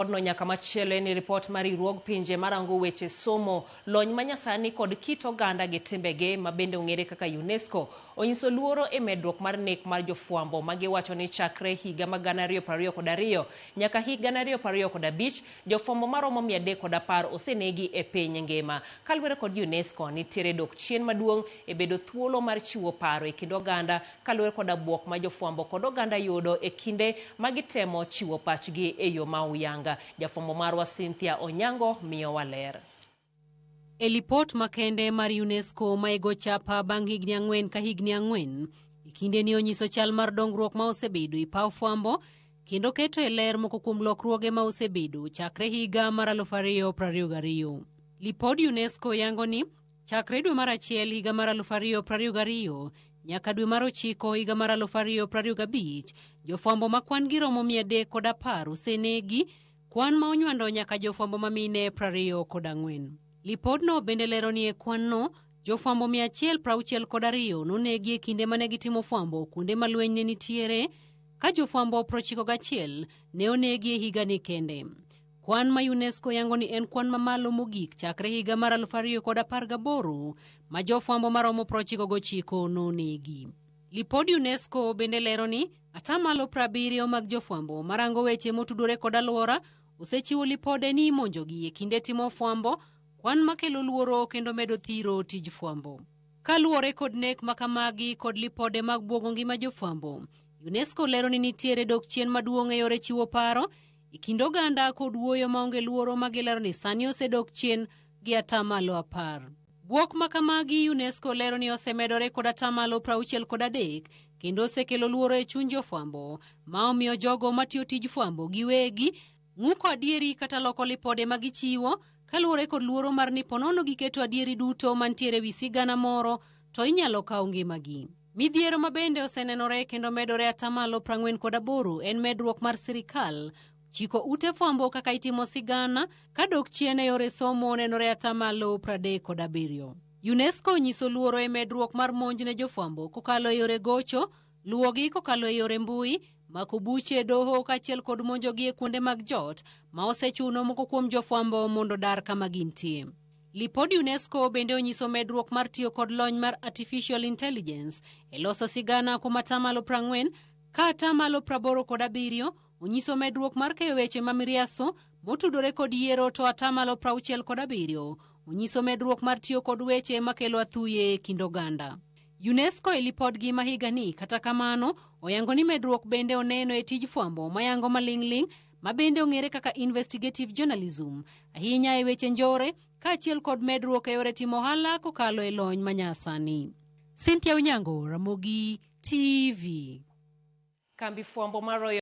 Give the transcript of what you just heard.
Odno nyaka machielo ni report mari ruog pinje marango weche somo lony manyasani kod kit oganda gi timbege mabende ong'ere kaka UNESCO onyiso luoro e medruok mar nek mar jofuambo magiwacho ni chakre higa ma 2022 nyaka higa 2025 jofuambo maromo 310 osenegi e piny ngima. Kaluwore kod UNESCO nitiere dok chien maduong' e bedo thuolo mar chiwo paro e kind oganda kaluwore kod buok ma jofuambo kod oganda yudo e kinde magitemo chiwo pachgi e yo ma uyanga. Jafuambo marwa Cynthia Onyango miyo waler. E lipot makende mar UNESCO ma ego chapa bang' higni 4 ka higni 4, kinde ni onyiso chal mar dongruok ma osebedo e paw fuambo kendo keto e ler moko kuom lokruoge ma osebedo chakre higa mar 2022. Lipod UNESCO yango ni chakre dwe mar achiel higa mar 2022 nyaka dwe mar 9 higa mar 2025 jofuambo ma kwan gi romo 310 osenegi, kwan ma onywando nyaka jofuambo mamine 24. Lipodno bende lero ni e kwan no jofuambo 162 nonegi e kinde mane gitimo fuambo kuonde ma lweny ne nitiere, ka jofuambo 91 ne onegi e higa ni kende. Kwan ma UNESCO yango ni en kwan mamalo mogik chakre higa mar 2018 ma jofuambo maromo 99 nonegi. Lipod UNESCO bende lero ni atamalo 70 mag jofuambo marango weche motudore kod alwora osechiwo lipode ni imonjogi e kinde timo fuambo, kwan makelo luoro kendo medo thiro tij fuambo. Kaluwore kod nek makamagi kod lipode mag buogo ngima jofuambo, UNESCO lero ni nitiere dok chien maduong' e yore chiwo paro e kind oganda kod wuoyo maonge luoro magilero ni sani osedok chien gi atamalo 10. Buok makamagi UNESCO lero ni osemedore kod atamalo 63 kendo osekelo luoro e chuny jofuambo ma omiyo jogo matiyo tij fuambo giwegi ng'uko adieri kata loko lipode magichiwo kaluwore kod luoro mar ni ponono giketo adieri duto mantiere wi sigana moro to inyalo kaw ngimagi. Midhiero mabende osenenore kendo medore atamalo 48 en medruok mar sirikal chiko ute fuambo kaka itimo sigana ka dok chien e yore somo nenore atamalo 37. UNESCO nyiso luoro e medruok mar monj ne jofuambo kokalo e yore gocho, luwogi kokalo e yore mbui, mako buche doho kachiel kod monjogi e kuonde mag jot ma osechuno moko kuom jofuambo mondo dar kama gintie. Lipod UNESCO bende onyiso medruok mar tiyo kod lony mar Artificial Intelligence e loso sigana kuom atamalo 40 ka atamalo 87 onyiso medruok mar keyo weche mamiriaso motudore kod yiero to atamalo 67 onyiso medruok mar tiyo kod weche makelo athuye e kind oganda. UNESCO e lipodgi ma higani kata kamano oyango ni medruok bende oneno e tij fuambo mayango maling'ling' ma bende ong'ere kaka investigative journalism ahinya e weche njore kaachiel kod medruok e yore timo ohala kokalo e lony manyasani. Cynthia Onyango, Ramogi TV. Kambi fuambo mar